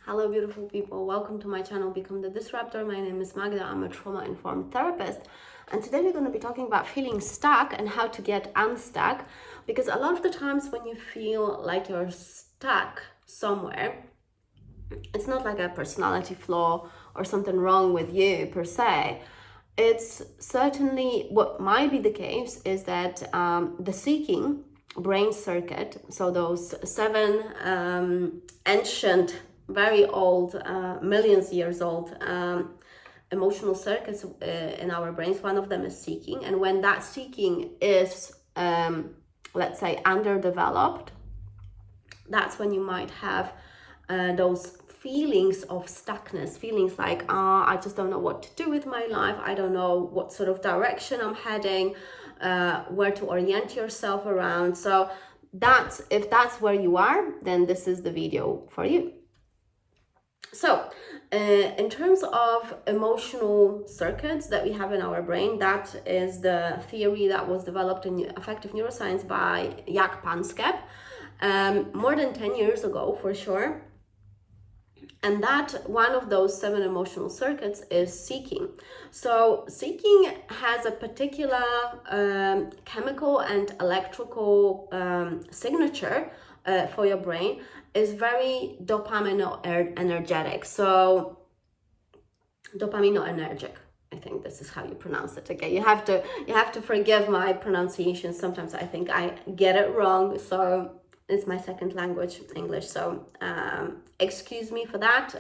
Hello beautiful people, welcome to my channel Become the Disruptor. My name is Magda, I'm a trauma-informed therapist, and today we're going to be talking about feeling stuck and how to get unstuck, because a lot of the times when you feel like you're stuck somewhere, it's not like a personality flaw or something wrong with you per se. It's certainly what might be the case is that the seeking brain circuit, so those seven ancient, very old, millions years old emotional circuits in our brains, one of them is seeking. And when that seeking is, let's say, underdeveloped, that's when you might have those feelings of stuckness, feelings like, I just don't know what to do with my life. I don't know what sort of direction I'm heading, where to orient yourself around. So if that's where you are, then this is the video for you. So in terms of emotional circuits that we have in our brain, that is the theory that was developed in affective neuroscience by Panksepp more than 10 years ago for sure. And that one of those seven emotional circuits is seeking. So seeking has a particular chemical and electrical signature for your brain. Is very dopaminergic. So dopaminergic, I think this is how you pronounce it. Okay, you have to forgive my pronunciation. Sometimes I think I get it wrong. So it's my second language, English. So excuse me for that.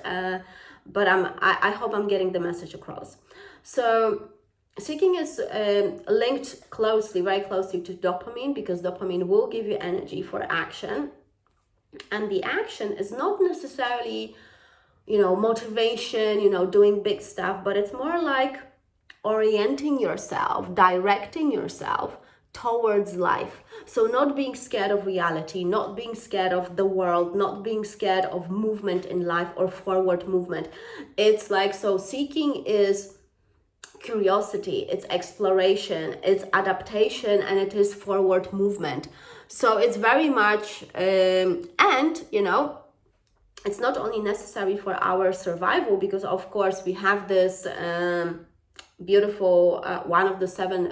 But I hope I'm getting the message across. So seeking is linked very closely to dopamine, because dopamine will give you energy for action. And the action is not necessarily, motivation, doing big stuff, but it's more like orienting yourself, directing yourself towards life. So not being scared of reality, not being scared of the world, not being scared of movement in life or forward movement. It's like, so seeking is curiosity, it's exploration, it's adaptation, and it is forward movement. So it's very much, and it's not only necessary for our survival, because of course we have this beautiful, one of the seven,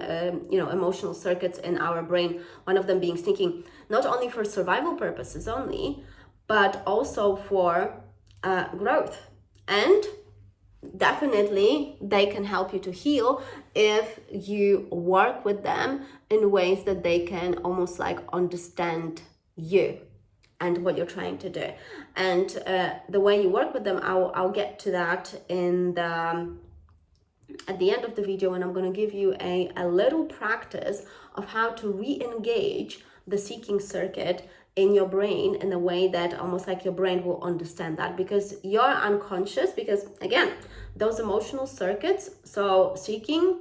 emotional circuits in our brain, one of them being seeking, not only for survival purposes only, but also for growth. And definitely they can help you to heal if you work with them in ways that they can almost like understand you and what you're trying to do. And the way you work with them, I'll get to that at the end of the video, and I'm going to give you a little practice of how to re-engage the seeking circuit in your brain in a way that almost like your brain will understand that, because you're unconscious, because again, those emotional circuits, so seeking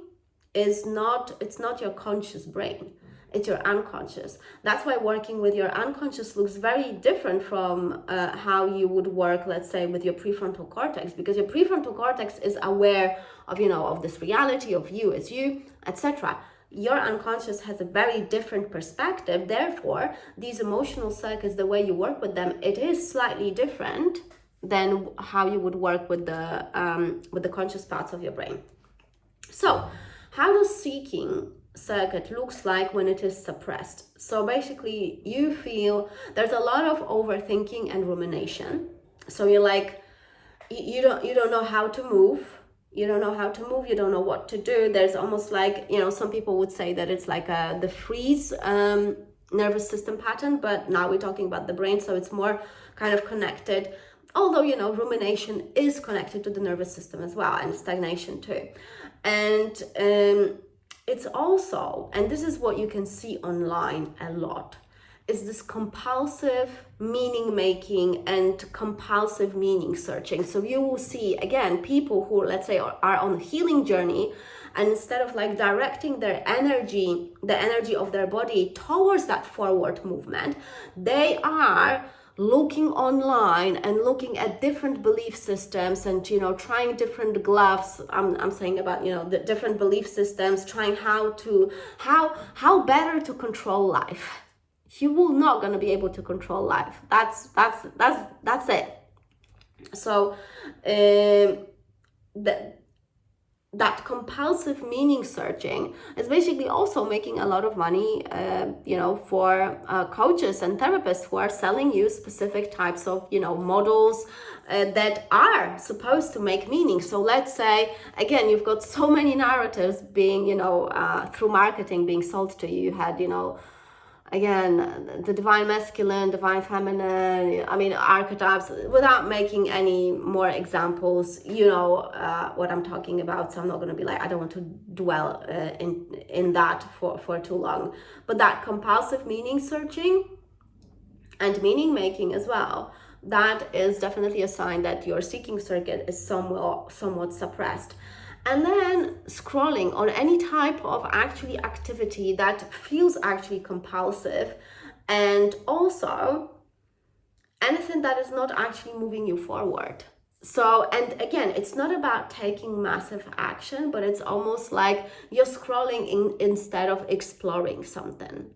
is not, it's not your conscious brain, it's your unconscious. That's why working with your unconscious looks very different from how you would work, let's say, with your prefrontal cortex, because your prefrontal cortex is aware of, of this reality of you as you, etc. Your unconscious has a very different perspective. Therefore, these emotional circuits, the way you work with them, it is slightly different than how you would work with the conscious parts of your brain. So, how does seeking circuit looks like when it is suppressed? So basically, you feel there's a lot of overthinking and rumination. So you're like, you don't know how to move. You don't know how to move, you don't know what to do. There's almost like, some people would say that it's like the freeze nervous system pattern, but now we're talking about the brain, so it's more kind of connected. Although, rumination is connected to the nervous system as well, and stagnation too. And it's also, and this is what you can see online a lot, is this compulsive meaning making and compulsive meaning searching. So you will see, again, people who, let's say, are on a healing journey, and instead of like directing their energy, the energy of their body towards that forward movement, they are looking online and looking at different belief systems and, trying different gloves. I'm saying about, the different belief systems, trying how better to control life. You will not going to be able to control life. That's it. So that compulsive meaning searching is basically also making a lot of money, for coaches and therapists who are selling you specific types of, models that are supposed to make meaning. So let's say, again, you've got so many narratives being, through marketing being sold to you. You had, again, the divine masculine, divine feminine, archetypes, without making any more examples, what I'm talking about. So I'm not going to be like, I don't want to dwell in that for too long. But that compulsive meaning searching and meaning making as well, that is definitely a sign that your seeking circuit is somewhat suppressed. And then scrolling on any type of actually activity that feels actually compulsive, and also anything that is not actually moving you forward. So, and again, it's not about taking massive action, but it's almost like you're scrolling instead of exploring something.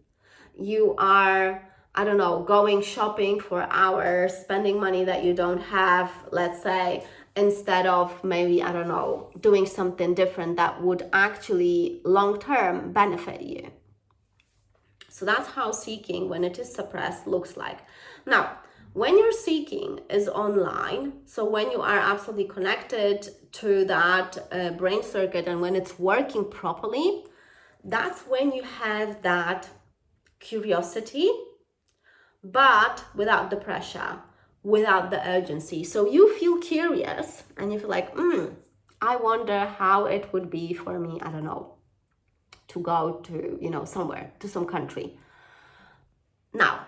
You are, I don't know, going shopping for hours, spending money that you don't have, let's say, instead of maybe, I don't know, doing something different that would actually long-term benefit you. So that's how seeking, when it is suppressed, looks like. Now, when your seeking is online, so when you are absolutely connected to that brain circuit and when it's working properly, that's when you have that curiosity, but without the pressure, without the urgency. So you feel curious and you feel like, I wonder how it would be for me, I don't know, to go to, somewhere, to some country. Now,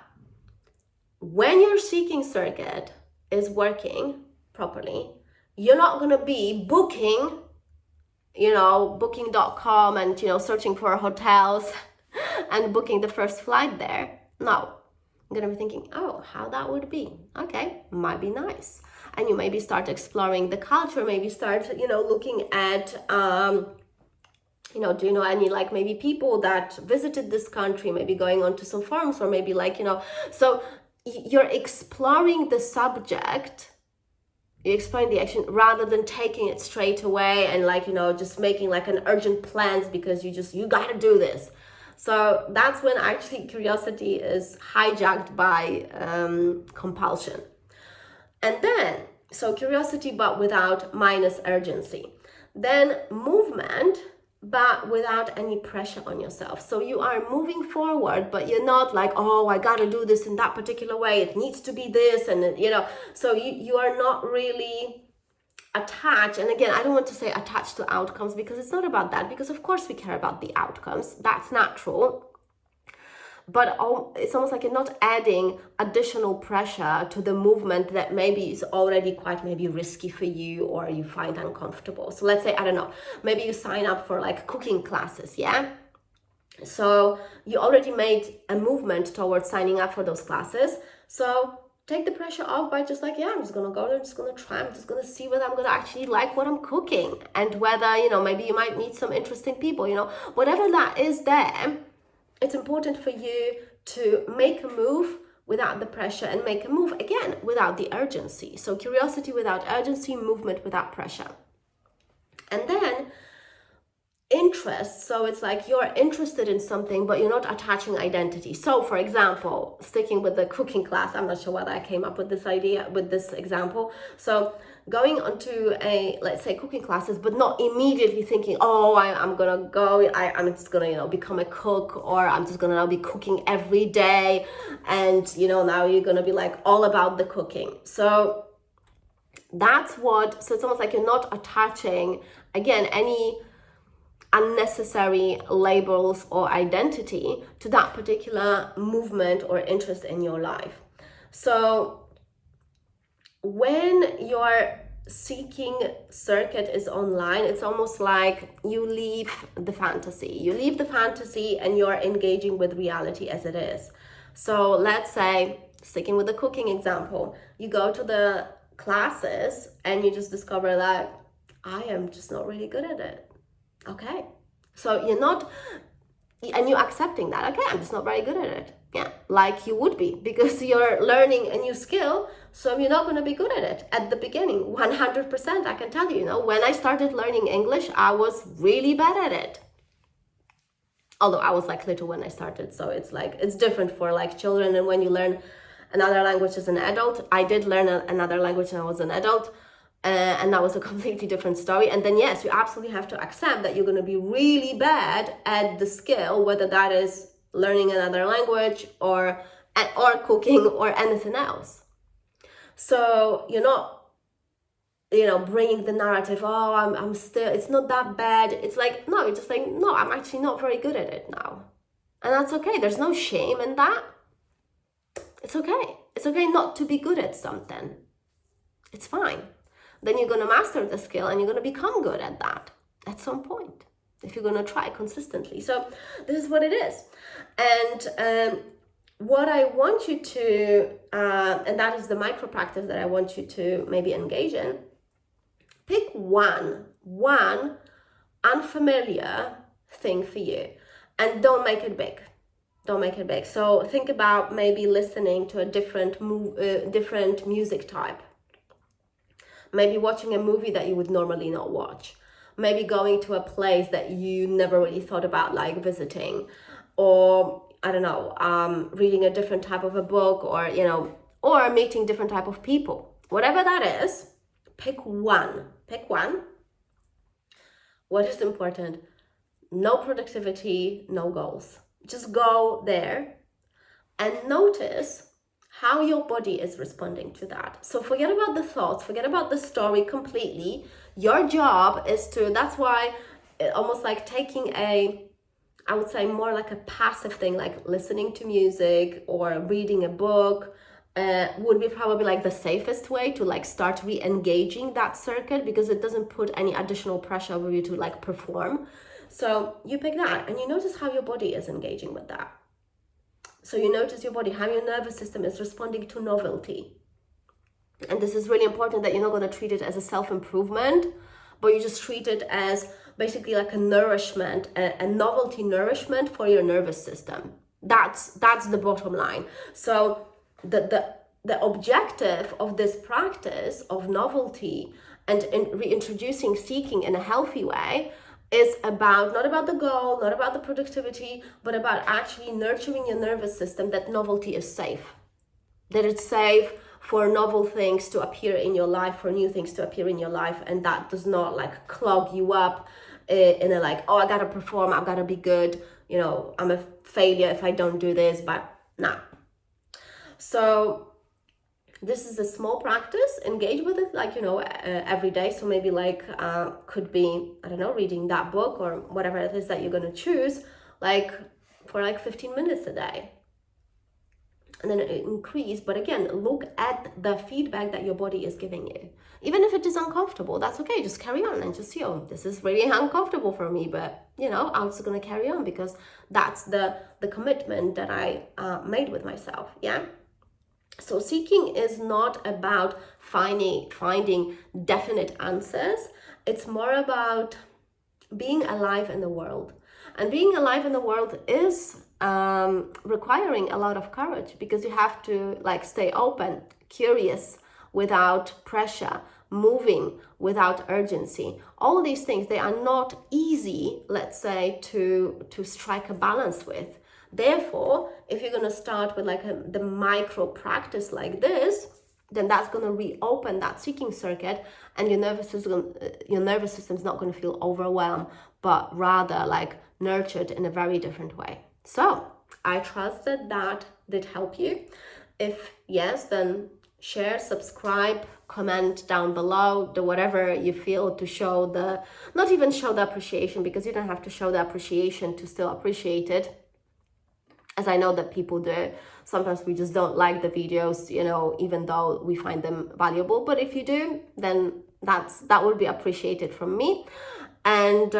when your seeking circuit is working properly, you're not going to be booking, booking.com and, searching for hotels and booking the first flight there. No, I'm going to be thinking, oh, how that would be. Okay, might be nice. And you maybe start exploring the culture, maybe start, looking at, do you know any like maybe people that visited this country, maybe going on to some forums, or maybe like, so you're exploring the subject, you explain the action rather than taking it straight away and like, just making like an urgent plans because you got to do this. So that's when actually curiosity is hijacked by compulsion. And then, so curiosity, but without minus urgency. Then movement, but without any pressure on yourself. So you are moving forward, but you're not like, oh, I got to do this in that particular way. It needs to be this. And, so you are not really attached. And again, I don't want to say attached to outcomes because it's not about that, because of course we care about the outcomes. That's natural. But it's almost like you're not adding additional pressure to the movement that maybe is already quite maybe risky for you or you find uncomfortable. So let's say, I don't know, maybe you sign up for like cooking classes, yeah? So you already made a movement towards signing up for those classes. So take the pressure off by just like, yeah, I'm just going to go there, I'm just going to try, I'm just going to see whether I'm going to actually like what I'm cooking and whether, maybe you might meet some interesting people, whatever that is there. It's important for you to make a move without the pressure and make a move, again, without the urgency. So curiosity without urgency, movement without pressure. And then interest. So it's like you're interested in something, but you're not attaching identity. So for example, sticking with the cooking class, I'm not sure whether I came up with this idea, with this example. So going onto let's say cooking classes, but not immediately thinking, oh, I'm gonna go, I'm just gonna, become a cook, or I'm just gonna now be cooking every day. And, now you're gonna be like all about the cooking. So so it's almost like you're not attaching, again, any unnecessary labels or identity to that particular movement or interest in your life. So when your seeking circuit is online, it's almost like you leave the fantasy and you're engaging with reality as it is. So let's say, sticking with the cooking example, you go to the classes and you just discover that I am just not really good at it. Okay, so and you're accepting that, okay, I'm just not very good at it. Yeah, like you would be, because you're learning a new skill, so you're not going to be good at it at the beginning. 100%, I can tell you, when I started learning English, I was really bad at it. Although I was like little when I started, so it's like, it's different for like children. And when you learn another language as an adult, I did learn another language when I was an adult, and that was a completely different story. And then yes, you absolutely have to accept that you're going to be really bad at the skill, whether that is learning another language or cooking or anything else. So you're not, bringing the narrative, oh, I'm still, it's not that bad. It's like, no, you're just like, no, I'm actually not very good at it now. And that's okay. There's no shame in that. It's okay. It's okay not to be good at something. It's fine. Then you're going to master the skill and you're going to become good at that at some point, if you're going to try consistently. So this is what it is. And what I want you to, and that is the micro practice that I want you to maybe engage in. Pick one unfamiliar thing for you, and don't make it big. Don't make it big. So think about maybe listening to a different music type. Maybe watching a movie that you would normally not watch. Maybe going to a place that you never really thought about like visiting, or I don't know, reading a different type of a book, or or meeting different type of people. Whatever that is, pick one. What is important? No productivity, no goals. Just go there and notice how your body is responding to that. So forget about the thoughts, forget about the story completely. Your job is to, that's why almost like taking I would say more like a passive thing, like listening to music or reading a book, would be probably like the safest way to like start re-engaging that circuit, because it doesn't put any additional pressure over you to like perform. So you pick that and you notice how your body is engaging with that. So you notice your body, how your nervous system is responding to novelty. And this is really important, that you're not going to treat it as a self-improvement, but you just treat it as basically like a nourishment, a novelty nourishment for your nervous system. That's the bottom line. So the objective of this practice of novelty and reintroducing seeking in a healthy way is about, not about the goal, not about the productivity, but about actually nurturing your nervous system, that novelty is safe, that it's safe for novel things to appear in your life, for new things to appear in your life, and that does not like clog you up in a like, oh, I gotta perform, I gotta be good, I'm a failure if I don't do this, but nah. So this is a small practice. Engage with it like, every day. So maybe like could be, I don't know, reading that book or whatever it is that you're going to choose, like for like 15 minutes a day. And then increase, but again, look at the feedback that your body is giving you. Even if it is uncomfortable, that's okay. Just carry on and just, this is really uncomfortable for me, but I'm just going to carry on, because that's the commitment that I made with myself. Yeah. So seeking is not about finding definite answers. It's more about being alive in the world. And being alive in the world is requiring a lot of courage, because you have to like stay open, curious, without pressure, moving without urgency. All these things, they are not easy, let's say, to strike a balance with. Therefore, if you're going to start with like the micro practice like this, then that's going to reopen that seeking circuit, and your nervous system is not going to feel overwhelmed, but rather like nurtured in a very different way. So I trust that did help you. If yes, then share, subscribe, comment down below, do whatever you feel to show not even show the appreciation, because you don't have to show the appreciation to still appreciate it. As I know that people do. Sometimes we just don't like the videos, even though we find them valuable. But if you do, then that would be appreciated from me. And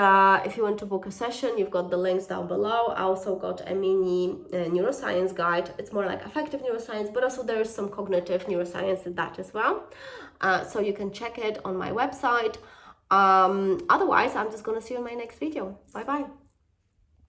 if you want to book a session, you've got the links down below. I also got a mini neuroscience guide. It's more like affective neuroscience, but also there is some cognitive neuroscience in that as well. So you can check it on my website. Otherwise, I'm just going to see you in my next video. Bye-bye.